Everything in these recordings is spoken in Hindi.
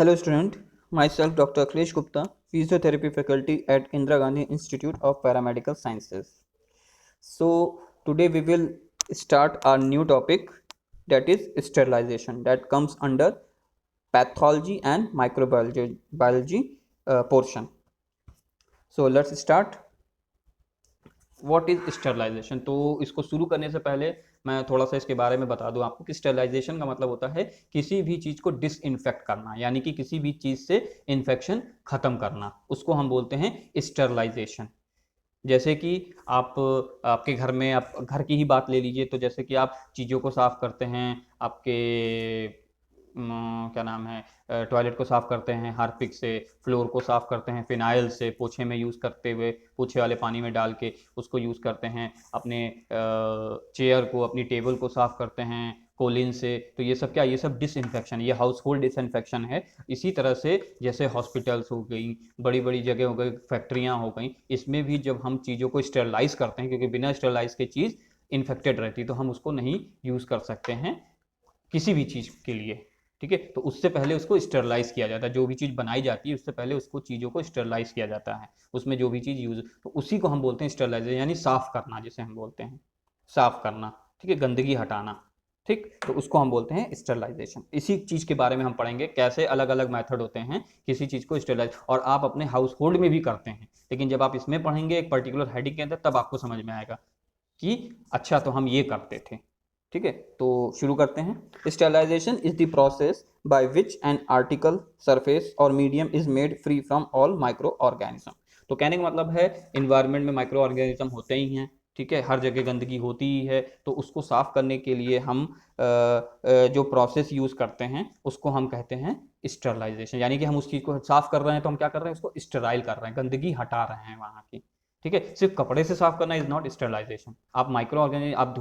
Hello student, myself Dr. Akhilesh Gupta, Physiotherapy faculty at Indira Gandhi Institute of Paramedical Sciences. So today we will start our new topic, that is sterilization, that comes under pathology and microbiology portion. So let's start. What is sterilization. तो इसको शुरू करने से पहले मैं थोड़ा सा इसके बारे में बता दूं आपको कि स्टरलाइजेशन का मतलब होता है किसी भी चीज को डिसइंफेक्ट करना, यानी कि किसी भी चीज से इन्फेक्शन खत्म करना, उसको हम बोलते हैं स्टरलाइजेशन। जैसे कि आप आपके घर में, आप घर की ही बात ले लीजिए, तो जैसे कि आप चीज़ों को साफ करते हैं, आपके क्या नाम है, टॉयलेट को साफ करते हैं हार्पिक से, फ्लोर को साफ करते हैं फिनाइल से, पोछे में यूज़ करते हुए पोछे वाले पानी में डाल के उसको यूज़ करते हैं, अपने चेयर को, अपनी टेबल को साफ करते हैं कोलिन से। तो ये सब क्या, ये सब डिसइंफेक्शन, ये हाउस होल्ड डिसइंफेक्शन है। इसी तरह से जैसे हॉस्पिटल्स हो गई, बड़ी बड़ी जगह हो गई, फैक्ट्रियाँ हो गई, इसमें भी जब हम चीज़ों को स्टेरलाइज करते हैं, क्योंकि बिना स्टेरलाइज के चीज़ इन्फेक्टेड रहती, तो हम उसको नहीं यूज़ कर सकते हैं किसी भी चीज़ के लिए। ठीक है, तो उससे पहले उसको स्टेरलाइज किया जाता है, जो भी चीज़ बनाई जाती है उससे पहले उसको चीज़ों को स्टेरलाइज किया जाता है, उसमें जो भी चीज़ यूज, तो उसी को हम बोलते हैं स्टेरलाइजेशन, यानी साफ करना, जिसे हम बोलते हैं साफ करना। ठीक है, गंदगी हटाना। ठीक, तो उसको हम बोलते हैं स्टेरलाइजेशन। इसी चीज़ के बारे में हम पढ़ेंगे, कैसे अलग अलग मेथड होते हैं किसी चीज़ को स्टेरलाइज, और आप अपने हाउस होल्ड में भी करते हैं, लेकिन जब आप इसमें पढ़ेंगे एक पर्टिकुलर हेडिंग के अंदर, तब आपको समझ में आएगा कि अच्छा तो हम ये करते थे। ठीक है, तो शुरू करते हैं। Sterilization is the process by which an article, surface और medium is made free from all microorganism. तो कहने का मतलब है इन्वायरमेंट में माइक्रो ऑर्गेनिज्म होते ही हैं, ठीक है, हर जगह गंदगी होती ही है, तो उसको साफ करने के लिए हम जो प्रोसेस यूज करते हैं उसको हम कहते हैं स्टेरिलाइजेशन। यानी कि हम उस चीज को साफ कर रहे हैं तो हम क्या कर रहे हैं, उसको स्टेराइल कर रहे हैं, गंदगी हटा रहे हैं वहां की। ठीक है, सिर्फ कपड़े से साफ करना इज नॉट स्टेरिलाइजेशन। आप माइक्रो ऑर्गेनिज्म, आप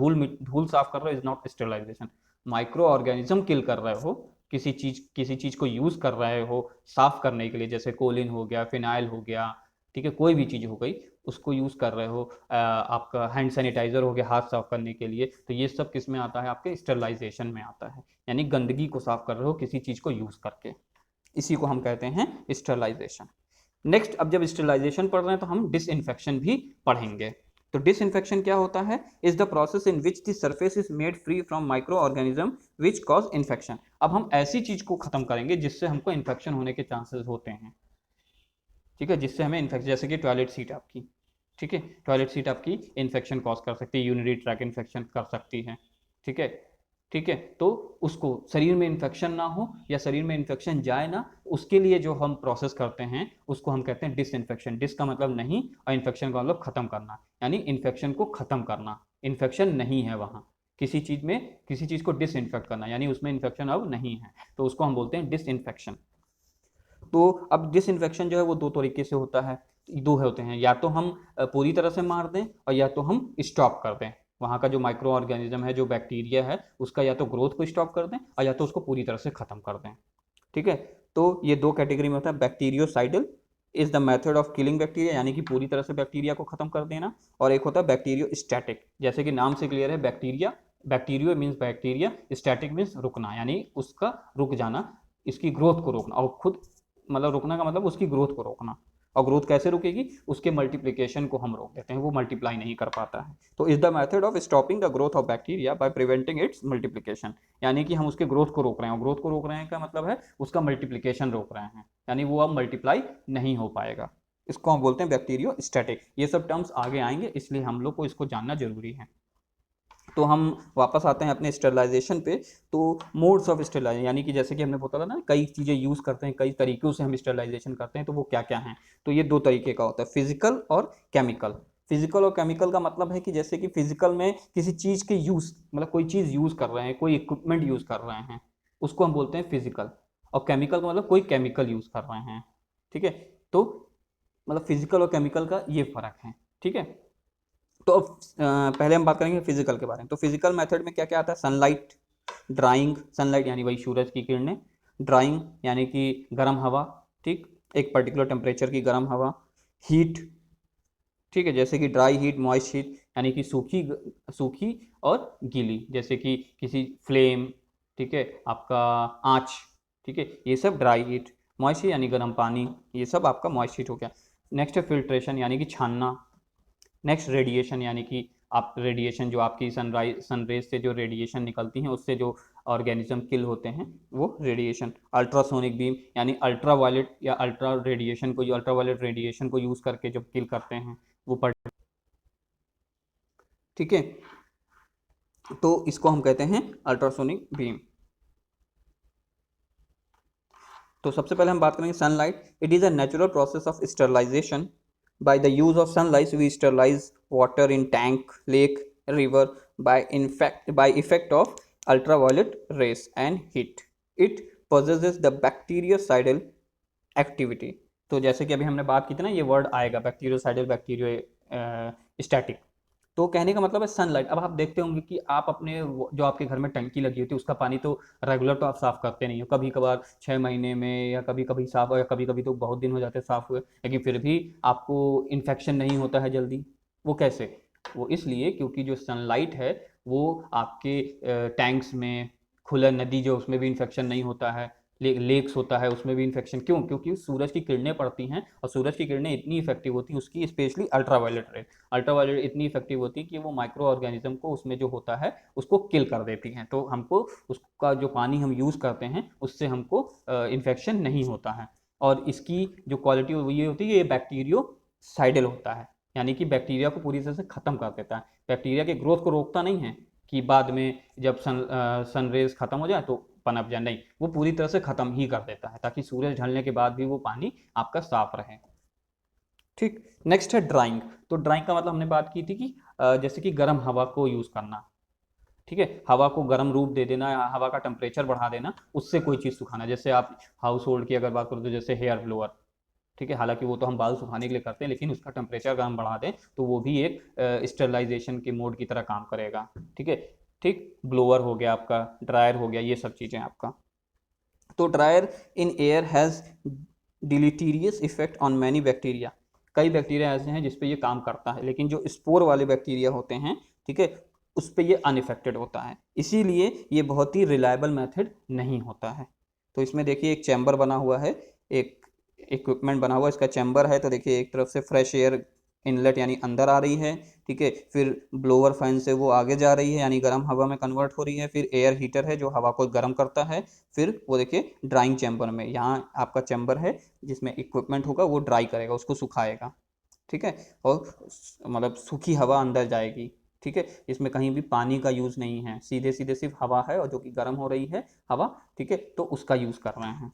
धूल साफ कर रहे हो, is not sterilization. Microorganism kill कर रहे हो, किसी चीज को यूज कर रहे हो साफ करने के लिए, जैसे कोलिन हो गया, फिनाइल हो गया, ठीक है, कोई भी चीज हो गई, उसको यूज कर रहे हो, आपका हैंड सैनिटाइजर हो गया हाथ साफ करने के लिए, तो ये सब किस में आता है, आपके स्टेरिलाइजेशन में आता है, यानी गंदगी को साफ कर रहे हो किसी चीज को यूज करके, इसी को हम कहते हैं स्टेरिलाइजेशन। नेक्स्ट, अब जब स्टेरिलाइजेशन पढ़ रहे हैं तो हम डिसइंफेक्शन भी पढ़ेंगे। तो डिसइंफेक्शन क्या होता है, is the process in which the surface is made free from micro organism which cause infection. अब हम ऐसी चीज को खत्म करेंगे जिससे हमको इन्फेक्शन होने के चांसेस होते हैं। ठीक है, जिससे हमें इन्फेक्शन, जैसे कि टॉयलेट सीट आपकी, ठीक है, टॉयलेट सीट आपकी इन्फेक्शन कॉज कर सकती है, यूरिनरी ट्रैक इन्फेक्शन कर सकती है। ठीक है, ठीक है, तो उसको शरीर में इन्फेक्शन ना हो या शरीर में इन्फेक्शन जाए ना, उसके लिए जो हम प्रोसेस करते हैं उसको हम कहते हैं डिसइंफेक्शन। डिस का मतलब नहीं और इन्फेक्शन का मतलब खत्म करना, यानी इन्फेक्शन को खत्म करना, इन्फेक्शन नहीं है वहां किसी चीज में, किसी चीज को डिसइंफेक्ट करना, यानी उसमें इन्फेक्शन अब नहीं है, तो उसको हम बोलते हैं डिसइंफेक्शन। तो अब डिसइंफेक्शन जो है वो दो तरीके से होता है, दो होते हैं, या तो हम पूरी तरह से मार दें और या तो हम स्टॉप कर दें, वहाँ का जो माइक्रो ऑर्गेनिज्म है, जो बैक्टीरिया है, उसका या तो ग्रोथ को स्टॉप कर दें और या तो उसको पूरी तरह से खत्म कर दें। ठीक है, तो ये दो कैटेगरी में होता है। Bacteriocidal is the method of killing bacteria, यानी कि पूरी तरह से बैक्टीरिया को खत्म कर देना, और एक होता है बैक्टीरियोस्टैटिक, जैसे कि नाम से क्लियर है, bacteria, bacterio means bacteria, static means रुकना, यानी उसका रुक जाना, इसकी ग्रोथ को रोकना, और खुद मतलब रुकना का मतलब उसकी ग्रोथ को रोकना। और ग्रोथ कैसे रुकेगी, उसके मल्टीप्लिकेशन को हम रोक देते हैं, वो मल्टीप्लाई नहीं कर पाता है। तो is the method of stopping the growth of bacteria by preventing it's multiplication, यानी कि हम उसके ग्रोथ को रोक रहे हैं, और ग्रोथ को रोक रहे हैं का मतलब है उसका मल्टीप्लिकेशन रोक रहे हैं, यानी वो अब मल्टीप्लाई नहीं हो पाएगा। इसको हम बोलते हैं बैक्टीरियोस्टैटिक। ये सब टर्म्स आगे आएंगे, इसलिए हम लोग को इसको जानना जरूरी है। तो हम वापस आते हैं अपने स्टेरिलाइजेशन पे। तो मोड्स ऑफ स्टेरिलाइजेशन, यानी कि जैसे कि हमने बताया ना, कई चीज़ें यूज़ करते हैं, कई तरीक़ों से हम स्टेरिलाइजेशन करते हैं, तो वो क्या क्या हैं। तो ये दो तरीके का होता है, फिजिकल और केमिकल। फिजिकल और केमिकल का मतलब है कि जैसे कि फिजिकल में किसी चीज़ के यूज़, मतलब कोई चीज़ यूज़ कर रहे हैं, कोई इक्विपमेंट यूज़ कर रहे हैं, उसको हम बोलते हैं फिजिकल। और केमिकल का मतलब कोई केमिकल यूज़ कर रहे हैं। ठीक है, तो मतलब फिजिकल और केमिकल का ये फ़र्क है। ठीक है, तो अब पहले हम बात करेंगे फिजिकल के बारे में। तो फिजिकल मेथड में क्या क्या आता है, सनलाइट, ड्राइंग, सनलाइट यानी वही सूरज की किरणें, ड्राइंग यानी कि गर्म हवा, ठीक, एक पर्टिकुलर टेम्परेचर की गर्म हवा, हीट, ठीक है, जैसे कि ड्राई हीट, मॉइस्ट हीट, यानी कि सूखी, सूखी और गीली, जैसे कि किसी फ्लेम, ठीक है, आपका आँच, ठीक है, ये सब ड्राई हीट। मॉइस्ट हीट यानी गर्म पानी, ये सब आपका मॉइस्ट हीट हो गया। नेक्स्ट है फिल्ट्रेशन यानी कि छानना। नेक्स्ट रेडिएशन यानी कि आप रेडिएशन जो आपकी सनरेज से जो रेडिएशन निकलती हैं उससे जो ऑर्गेनिज्म किल होते हैं वो रेडिएशन। अल्ट्रासोनिक बीम यानी अल्ट्रावायलेट या अल्ट्रावायलेट रेडिएशन को यूज़ करके जो किल करते हैं वो पर, ठीक है, तो इसको हम कहते हैं अल्ट्रासोनिक बीम। तो सबसे पहले हम बात करेंगे sunlight. It is a natural process of sterilization. By the use of sunlight, we sterilize water in tank, lake, river by effect of ultraviolet rays and heat. It possesses the bactericidal activity. तो जैसे कि अभी हमने बात की थी ना, ये वर्ड आएगा बैक्टीरियोसाइडल, बैक्टीरियोस्टैटिक। तो कहने का मतलब है सनलाइट। अब आप देखते होंगे कि आप अपने जो आपके घर में टंकी लगी होती है उसका पानी तो रेगुलर तो आप साफ़ करते नहीं हो, कभी कभार 6 महीने में या कभी कभी साफ़, या कभी कभी तो बहुत दिन हो जाते हैं साफ़ हुए, लेकिन फिर भी आपको इन्फेक्शन नहीं होता है जल्दी। वो कैसे? वो इसलिए क्योंकि जो सनलाइट है वो आपके टैंक्स में, खुला नदी जो उसमें भी इन्फेक्शन नहीं होता है, लेक्स होता है उसमें भी इन्फेक्शन क्यों? क्योंकि सूरज की किरणें पड़ती हैं और सूरज की किरणें इतनी इफेक्टिव होती हैं, उसकी स्पेशली अल्ट्रावायलेट रे, अल्ट्रावायलेट इतनी इफेक्टिव होती है कि वो माइक्रो ऑर्गेनिज्म को उसमें जो होता है उसको किल कर देती हैं। तो हमको उसका जो पानी हम यूज़ करते हैं उससे हमको इन्फेक्शन नहीं होता है। और इसकी जो क्वालिटी ये होती है, ये बैक्टीरियोसाइडल होता है, यानी कि बैक्टीरिया को पूरी तरह से ख़त्म कर देता है। बैक्टीरिया के ग्रोथ को रोकता नहीं है कि बाद में जब सनरेज ख़त्म हो जाए तो पनप जाए, नहीं, वो पूरी तरह से ख़त्म ही कर देता है ताकि सूरज ढलने के बाद भी वो पानी आपका साफ रहे। ठीक, नेक्स्ट है ड्राइंग। तो ड्राइंग का मतलब हमने बात की थी कि जैसे कि गर्म हवा को यूज़ करना, ठीक है, हवा को गर्म रूप दे देना, हवा का टेम्परेचर बढ़ा देना, उससे कोई चीज़ सुखाना। जैसे आप हाउस होल्ड की अगर बात करो तो जैसे हेयर ब्लोअर, ठीक है, हालांकि वो तो हम बाल सुखाने के लिए करते हैं, लेकिन उसका टेम्परेचर अगर हम बढ़ा दें तो वो भी एक स्टरलाइजेशन के मोड की तरह काम करेगा। ठीक है, ठीक, ब्लोअर हो गया आपका, ड्रायर हो गया, ये सब चीज़ें आपका। तो drier in air has deleterious effect on many bacteria. कई बैक्टीरिया ऐसे हैं जिस पे ये काम करता है, लेकिन जो स्पोर वाले बैक्टीरिया होते हैं, ठीक है, उस पे ये अनइफेक्टेड होता है, इसीलिए ये बहुत ही रिलायबल मेथड नहीं होता है। तो इसमें देखिए एक चैम्बर बना हुआ है, एक इक्विपमेंट बना हुआ है, इसका चैम्बर है, तो देखिए एक तरफ से फ्रेश एयर इनलेट यानी अंदर आ रही है, ठीक है, फिर ब्लोअर फैन से वो आगे जा रही है यानी गर्म हवा में कन्वर्ट हो रही है, फिर एयर हीटर है जो हवा को गर्म करता है, फिर वो देखिए ड्राइंग चैम्बर में, यहाँ आपका चैम्बर है जिसमें इक्विपमेंट होगा, वो ड्राई करेगा, उसको सुखाएगा, ठीक है, और मतलब सूखी हवा अंदर जाएगी, ठीक है, इसमें कहीं भी पानी का यूज़ नहीं है, सीधे सीधे सिर्फ हवा है और जो कि गर्म हो रही है हवा, ठीक है, तो उसका यूज़ कर रहे हैं।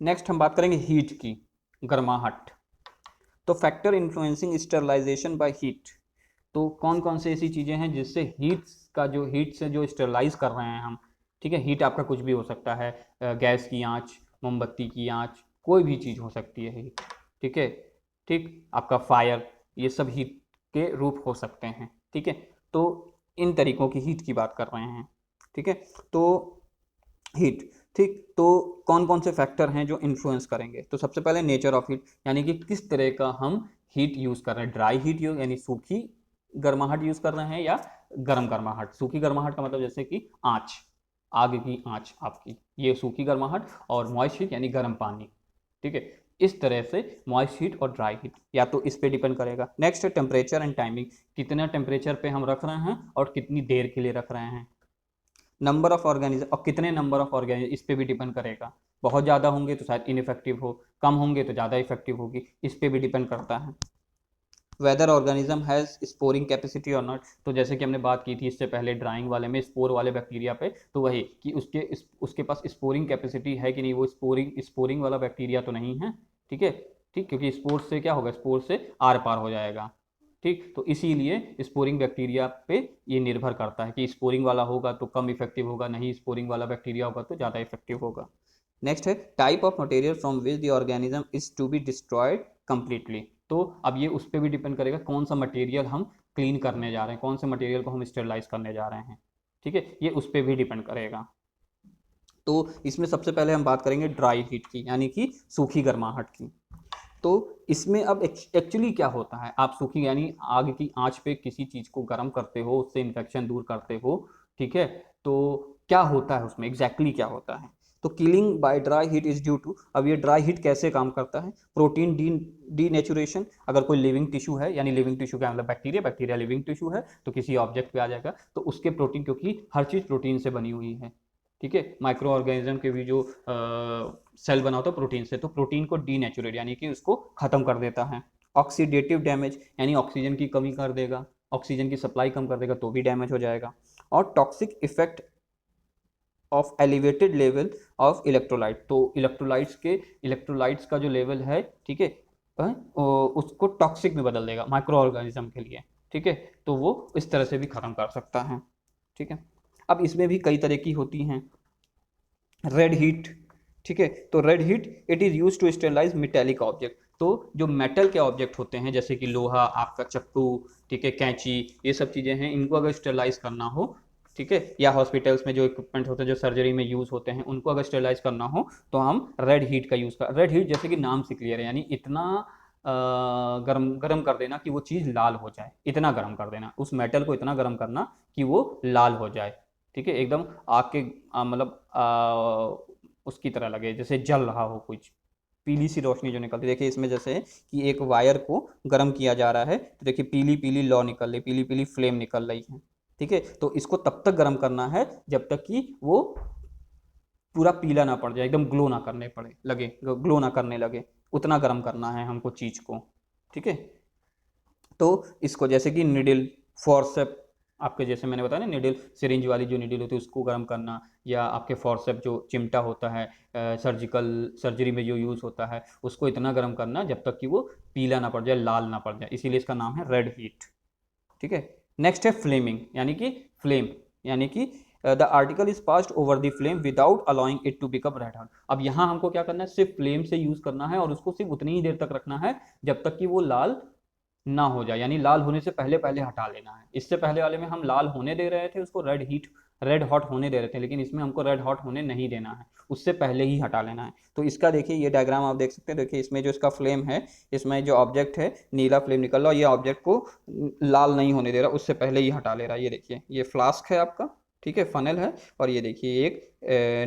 नेक्स्ट हम बात करेंगे हीट की, गर्माहट। तो factor influencing sterilization by heat. तो कौन कौन से ऐसी चीज़ें हैं जिससे हीट से जो स्टरलाइज कर रहे हैं हम, ठीक है, हीट आपका कुछ भी हो सकता है, गैस की आंच, मोमबत्ती की आंच, कोई भी चीज़ हो सकती है हीट, ठीक है, ठीक, आपका फायर, ये सब हीट के रूप हो सकते हैं, ठीक है। तो इन तरीकों की हीट की बात कर रहे हैं, ठीक है। तो हीट, ठीक, तो कौन कौन से फैक्टर हैं जो इन्फ्लुएंस करेंगे? तो सबसे पहले नेचर ऑफ हीट, यानी कि किस तरह का हम हीट यूज़ कर रहे हैं, ड्राई हीट यूज यानी सूखी गर्माहट यूज़ कर रहे हैं या गर्म गर्माहट। सूखी गर्माहट का मतलब जैसे कि आँच, आग की आँच आपकी, ये सूखी गर्माहट, और मॉइस्ट हीट यानी गर्म पानी, ठीक है। इस तरह से मॉइस्ट हीट और ड्राई हीट या तो इस पे डिपेंड करेगा। नेक्स्ट है टेम्परेचर एंड टाइमिंग, कितना टेम्परेचर पे हम रख रहे हैं और कितनी देर के लिए रख रहे हैं। नंबर ऑफ ऑर्गेनिज्म, और कितने नंबर ऑफ ऑर्गेनिज्म, इस पे भी डिपेंड करेगा। बहुत ज़्यादा होंगे तो शायद इनइफेक्टिव हो, कम होंगे तो ज़्यादा इफेक्टिव होगी, इस पे भी डिपेंड करता है। Whether organism has sporing capacity और नॉट। तो जैसे कि हमने बात की थी इससे पहले ड्राइंग वाले में, स्पोर वाले बैक्टीरिया पे, तो वही कि उसके पास स्पोरिंग कैपेसिटी है कि नहीं, वो स्पोरिंग वाला बैक्टीरिया तो नहीं है, ठीक है, ठीक, क्योंकि स्पोर से क्या होगा, स्पोर से आर पार हो जाएगा, ठीक, तो इसीलिए स्पोरिंग बैक्टीरिया पे ये निर्भर करता है कि स्पोरिंग वाला होगा तो कम इफेक्टिव होगा, नहीं स्पोरिंग वाला बैक्टीरिया होगा तो ज़्यादा इफेक्टिव होगा। नेक्स्ट है type of material from which the organism is to be destroyed completely. तो अब ये उस पर भी डिपेंड करेगा कौन सा मटेरियल हम क्लीन करने जा रहे हैं, कौन से मटेरियल को हम स्टेरलाइज करने जा रहे हैं, ठीक है, ये उस पर भी डिपेंड करेगा। तो इसमें सबसे पहले हम बात करेंगे ड्राई हीट की, यानी कि सूखी गर्माहट की। तो इसमें अब एक्चुअली क्या होता है, आप सूखी यानी आग की आंच पे किसी चीज़ को गर्म करते हो, उससे इन्फेक्शन दूर करते हो, ठीक है, तो क्या होता है उसमें, एग्जैक्टली क्या होता है। तो killing by dry heat is due to, अब ये ड्राई हीट कैसे काम करता है, प्रोटीन डीनेचुरेशन, अगर कोई लिविंग टिश्यू है, यानी लिविंग टिश्यू का मतलब बैक्टीरिया, बैक्टीरिया लिविंग टिश्यू है तो किसी ऑब्जेक्ट पे आ जाएगा, तो उसके प्रोटीन, क्योंकि हर चीज़ प्रोटीन से बनी हुई है, ठीक है, माइक्रो ऑर्गेनिज्म के भी जो सेल बना होता है प्रोटीन से, तो प्रोटीन को डीनेचुरेट यानी कि उसको खत्म कर देता है। ऑक्सीडेटिव डैमेज यानी ऑक्सीजन की कमी कर देगा, ऑक्सीजन की सप्लाई कम कर देगा तो भी डैमेज हो जाएगा। और toxic effect of elevated level of electrolyte, तो इलेक्ट्रोलाइट्स का जो लेवल है, ठीक है, उसको टॉक्सिक में बदल देगा माइक्रो ऑर्गेनिज्म के लिए, ठीक है, तो वो इस तरह से भी खत्म कर सकता है, ठीक है। अब इसमें भी कई तरह की होती हैं। रेड हीट, ठीक है, तो red heat it is use to sterilize metallic object, तो जो मेटल के ऑब्जेक्ट होते हैं जैसे कि लोहा, आपका चक्कू, ठीक है, कैंची, ये सब चीज़ें हैं, इनको अगर स्टेरलाइज करना हो, ठीक है, या हॉस्पिटल्स में जो इक्विपमेंट होते हैं जो सर्जरी में यूज़ होते हैं उनको अगर स्टेरलाइज करना हो तो हम रेड हीट का यूज़ कर, रेड हीट जैसे कि नाम से क्लियर है, यानी इतना गरम गरम कर देना कि वो चीज़ लाल हो जाए, इतना गरम कर देना, उस मेटल को इतना गरम करना कि वो लाल हो जाए, ठीक है, एकदम आग के मतलब उसकी तरह लगे जैसे जल रहा हो कुछ, पीली सी रोशनी जो निकलती है। देखिए इसमें जैसे है कि एक वायर को गर्म किया जा रहा है, तो देखिए पीली पीली लौ निकल रही, पीली पीली फ्लेम निकल रही है, ठीक है, तो इसको तब तक गर्म करना है जब तक कि वो पूरा पीला ना पड़ जाए, एकदम ग्लो ना करने पड़े लगे, ग्लो ना करने लगे, उतना गर्म करना है हमको चीज़ को, ठीक है। तो इसको जैसे कि निडल, फॉर्सेप, आपके जैसे मैंने बताया ना निडल, सिरिंज वाली जो निडल होती है उसको गर्म करना, या आपके फॉर्सेप जो चिमटा होता है सर्जरी में जो यूज़ होता है उसको इतना गर्म करना जब तक कि वो पीला ना पड़ जाए, लाल ना पड़ जाए, इसीलिए इसका नाम है रेड हीट, ठीक है। नेक्स्ट है फ्लेमिंग, यानी कि फ्लेम यानी कि the article is passed over the flame without allowing it to become red hot. अब यहाँ हमको क्या करना है, सिर्फ फ्लेम से यूज करना है और उसको सिर्फ उतनी ही देर तक रखना है जब तक कि वो लाल ना हो जाए, यानी लाल होने से पहले पहले हटा लेना है। इससे पहले वाले में हम लाल होने दे रहे थे उसको, रेड हॉट होने दे रहे थे, लेकिन इसमें हमको रेड हॉट होने नहीं देना है, उससे पहले ही हटा लेना है। तो इसका देखिए ये डायग्राम आप देख सकते हैं, देखिए इसमें जो इसका फ्लेम है, इसमें जो ऑब्जेक्ट है नीला फ्लेम निकल रहा है, ये ऑब्जेक्ट को लाल नहीं होने दे रहा, उससे पहले ही हटा ले रहा है। ये देखिए ये फ्लास्क है आपका, ठीक है, फनल है, और ये देखिए एक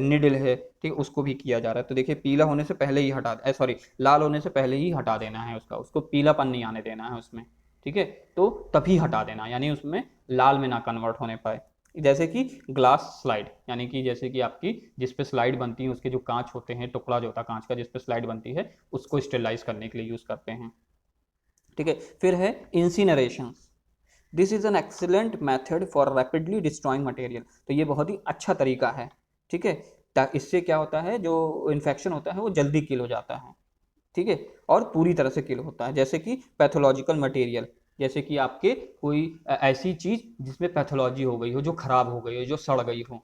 निडल है, ठीक, उसको भी किया जा रहा है। तो देखिए पीला होने से पहले ही हटा, सॉरी लाल होने से पहले ही हटा देना है उसको पीलापन नहीं आने देना है उसमें, ठीक है, तो तभी हटा देना, यानी उसमें लाल में ना कन्वर्ट होने पाए। जैसे कि ग्लास स्लाइड, यानी कि जैसे कि आपकी जिस पे स्लाइड बनती है उसके जो कांच होते हैं, टुकड़ा जो होता है कांच का जिस पे स्लाइड बनती है, उसको स्टेरलाइज करने के लिए यूज करते हैं, ठीक है। फिर है incineration, this is an excellent method for rapidly destroying material, तो ये बहुत ही अच्छा तरीका है, ठीक है, इससे क्या होता है जो इन्फेक्शन होता है वो जल्दी किल हो जाता है, ठीक है, और पूरी तरह से किल होता है। जैसे कि पैथोलॉजिकल मटेरियल, जैसे कि आपके कोई ऐसी चीज़ जिसमें पैथोलॉजी हो गई हो, जो खराब हो गई हो, जो सड़ गई हो,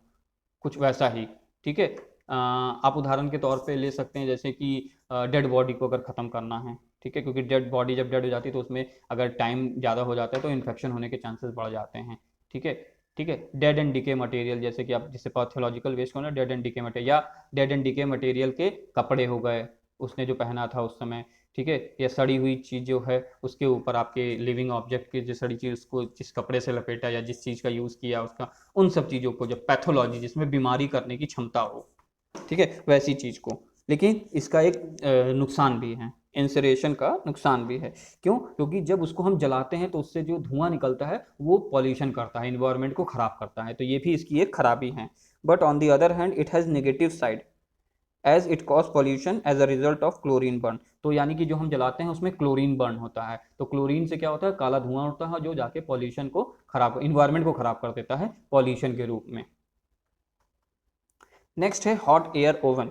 कुछ वैसा ही, ठीक है। आप उदाहरण के तौर पे ले सकते हैं जैसे कि डेड बॉडी को अगर ख़त्म करना है, ठीक है, क्योंकि डेड बॉडी जब डेड हो जाती है तो उसमें अगर टाइम ज़्यादा हो जाता है तो इन्फेक्शन होने के चांसेस बढ़ जाते हैं, ठीक है, ठीक है। डेड एंड डिके मटेरियल, जैसे कि आप जिससे पैथोलॉजिकल वेस्ट होना, डेड एंड डिके मटेरियल, या डेड एंड डिके मटेरियल के कपड़े हो गए, उसने जो पहना था उस समय, ठीक है, या सड़ी हुई चीज़ जो है उसके ऊपर आपके लिविंग ऑब्जेक्ट की जो सड़ी चीज़ उसको जिस कपड़े से लपेटा या जिस चीज़ का यूज़ किया उसका, उन सब चीज़ों को जब पैथोलॉजी जिसमें बीमारी करने की क्षमता हो, ठीक है, वैसी चीज़ को। लेकिन इसका एक नुकसान भी है, इंसरेशन का नुकसान भी है। क्यों? क्योंकि जब उसको हम जलाते हैं तो उससे जो धुआं निकलता है वो पॉल्यूशन करता है, इन्वायरमेंट को ख़राब करता है, तो ये भी इसकी एक खराबी है। But on the other hand it has negative side as it cause pollution as a result of chlorine burn, तो यानी कि जो हम जलाते हैं उसमें क्लोरीन बर्न होता है, तो क्लोरीन से क्या होता है, काला धुआं उठता है जो जाके पॉल्यूशन को खराब, इन्वायरमेंट को खराब कर देता है पॉल्यूशन के रूप में। नेक्स्ट है hot air oven.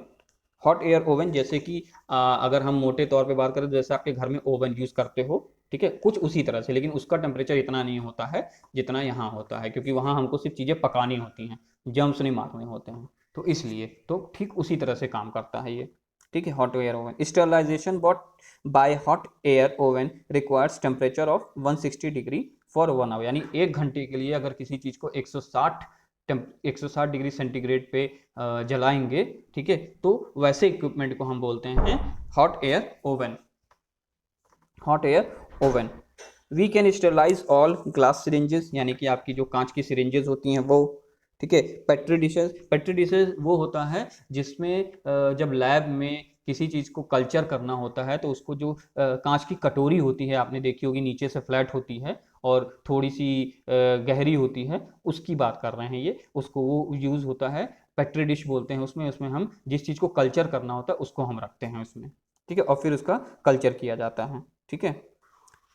Hot air oven जैसे कि अगर हम मोटे तौर पे बात करें तो जैसे आपके घर में ओवन यूज़ करते हो, ठीक है, कुछ उसी तरह से, लेकिन उसका टेम्परेचर इतना नहीं होता है जितना यहाँ होता है, क्योंकि वहाँ हमको सिर्फ चीज़ें पकानी होती हैं, जर्म्स नहीं मारने होते हैं, तो इसलिए तो ठीक उसी तरह से काम करता है ये, ठीक है। Hot air oven sterilization but by hot air oven requires temperature of 160 degree for 1 hour, यानी 1 घंटे के लिए अगर किसी चीज़ को 160 डिग्री सेंटीग्रेड पे जलाएंगे, ठीक है, तो वैसे इक्विपमेंट को हम बोलते हैं hot air oven. Hot air oven we can sterilize all glass syringes, यानी कि आपकी जो कांच की सिरिंजेस होती हैं वो, ठीक है। पेट्री डिशेस वो होता है जिसमें जब लैब में किसी चीज़ को कल्चर करना होता है तो उसको जो कांच की कटोरी होती है, आपने देखी होगी, नीचे से फ्लैट होती है और थोड़ी सी गहरी होती है, उसकी बात कर रहे हैं ये, उसको वो यूज़ होता है, पेट्री डिश बोलते हैं उसमें। उसमें हम जिस चीज़ को कल्चर करना होता है उसको हम रखते हैं उसमें, ठीक है, और फिर उसका कल्चर किया जाता है, ठीक है।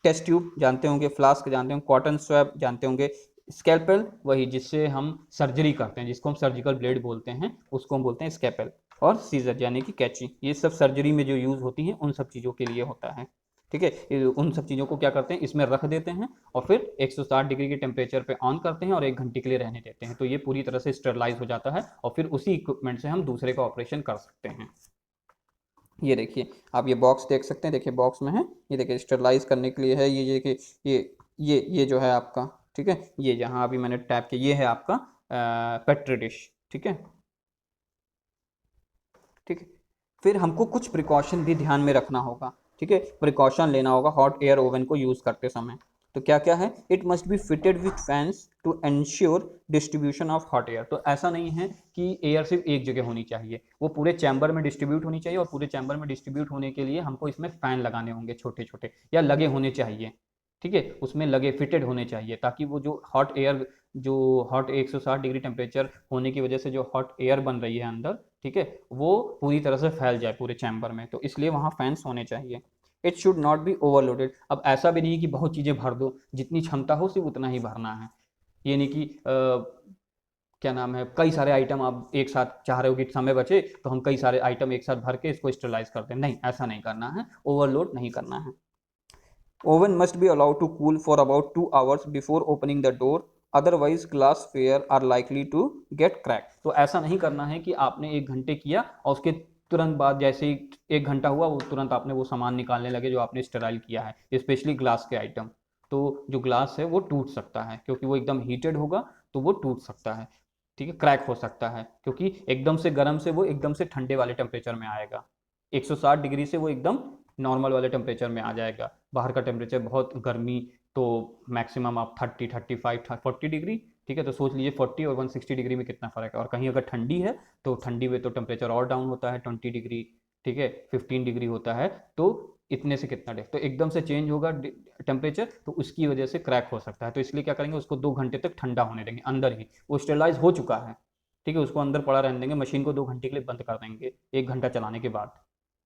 टेस्ट ट्यूब जानते होंगे, फ्लास्क जानते होंगे, कॉटन स्वैब जानते होंगे, स्कैल्पेल वही जिससे हम सर्जरी करते हैं, जिसको हम सर्जिकल ब्लेड बोलते हैं, उसको हम बोलते हैं स्कैपेल, और सीजर यानी कि कैंची, ये सब सर्जरी में जो यूज़ होती हैं उन सब चीज़ों के लिए होता है, ठीक है। उन सब चीज़ों को क्या करते हैं, इसमें रख देते हैं और फिर 160 डिग्री के टेम्परेचर पे ऑन करते हैं और 1 घंटे के लिए रहने देते हैं, तो ये पूरी तरह से स्टरलाइज हो जाता है और फिर उसी इक्विपमेंट से हम दूसरे का ऑपरेशन कर सकते हैं। ये देखिए, आप ये बॉक्स देख सकते हैं, देखिए बॉक्स में है, ये देखिए स्टरलाइज करने के लिए है, ये देखिए ये जो है आपका, ठीक है, ये जहाँ अभी मैंने टैप किया ये है आपका पेट्री डिश, ठीक है, ठीक है। फिर हमको कुछ प्रिकॉशन भी ध्यान में रखना होगा, ठीक है, प्रिकॉशन लेना होगा हॉट एयर ओवन को यूज़ करते समय। तो क्या क्या है, it must be fitted with fans to ensure distribution of hot air. तो ऐसा नहीं है कि एयर सिर्फ एक जगह होनी चाहिए, वो पूरे चैम्बर में डिस्ट्रीब्यूट होनी चाहिए, और पूरे चैम्बर में डिस्ट्रीब्यूट होने के लिए हमको इसमें फैन लगाने होंगे छोटे छोटे, या लगे होने चाहिए, ठीक है, उसमें लगे फिटेड होने चाहिए, ताकि वो जो हॉट 160 डिग्री टेम्परेचर होने की वजह से जो हॉट एयर बन रही है अंदर, ठीक है, वो पूरी तरह से फैल जाए पूरे चैम्बर में, तो इसलिए वहाँ फैंस होने चाहिए। It should not be overloaded. अब ऐसा भी नहीं है कि बहुत चीज़ें भर दो, जितनी क्षमता हो सिर्फ उतना ही भरना है, ये नहीं कि क्या नाम है, कई सारे आइटम आप एक साथ चाह रहे हो कि समय बचे तो हम कई सारे आइटम एक साथ भर के इसको स्टरलाइज करते हैं, नहीं, ऐसा नहीं करना है, ओवरलोड नहीं करना है। Oven must be allowed to cool for about 2 hours before opening the door, otherwise glassware are likely to get cracked। तो ऐसा नहीं करना है कि आपने 1 घंटे किया और उसके तुरंत बाद जैसे ही 1 घंटा हुआ वो तुरंत आपने वो सामान निकालने लगे जो आपने स्टेराइल किया है, स्पेशली ग्लास के आइटम। तो जो ग्लास है वो टूट सकता है, क्योंकि वो एकदम हीटेड होगा तो वो टूट सकता है, ठीक है, क्रैक हो सकता है, क्योंकि एकदम से गर्म से वो एकदम से ठंडे वाले टेम्परेचर में आएगा, 160 डिग्री से वो एकदम नॉर्मल वाले टेम्परेचर में आ जाएगा। बाहर का टेम्परेचर बहुत गर्मी, तो मैक्सिमम आप 30, 35, 40 डिग्री, ठीक है, तो सोच लीजिए 40 और 160 डिग्री में कितना फ़र्क है। और कहीं अगर ठंडी है तो ठंडी में तो टेम्परेचर और डाउन होता है, 20 डिग्री, ठीक है, 15 डिग्री होता है, तो इतने से कितना तो एकदम से चेंज होगा टेम्परेचर, तो उसकी वजह से क्रैक हो सकता है। तो इसलिए क्या करेंगे, उसको 2 घंटे तक ठंडा होने देंगे अंदर ही, वो स्टेरलाइज हो चुका है, ठीक है, उसको अंदर पड़ा रहने देंगे, मशीन को 2 घंटे के लिए बंद कर देंगे 1 घंटा चलाने के बाद,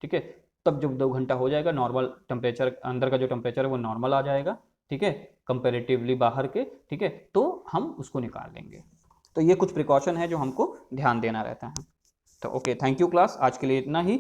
ठीक है। तब जब 2 घंटा हो जाएगा, नॉर्मल टेम्परेचर अंदर का जो टेम्परेचर है वो नॉर्मल आ जाएगा, ठीक है, कंपेरेटिवली बाहर के, ठीक है, तो हम उसको निकाल लेंगे। तो ये कुछ प्रिकॉशन है जो हमको ध्यान देना रहता है। तो ओके, थैंक यू क्लास, आज के लिए इतना ही।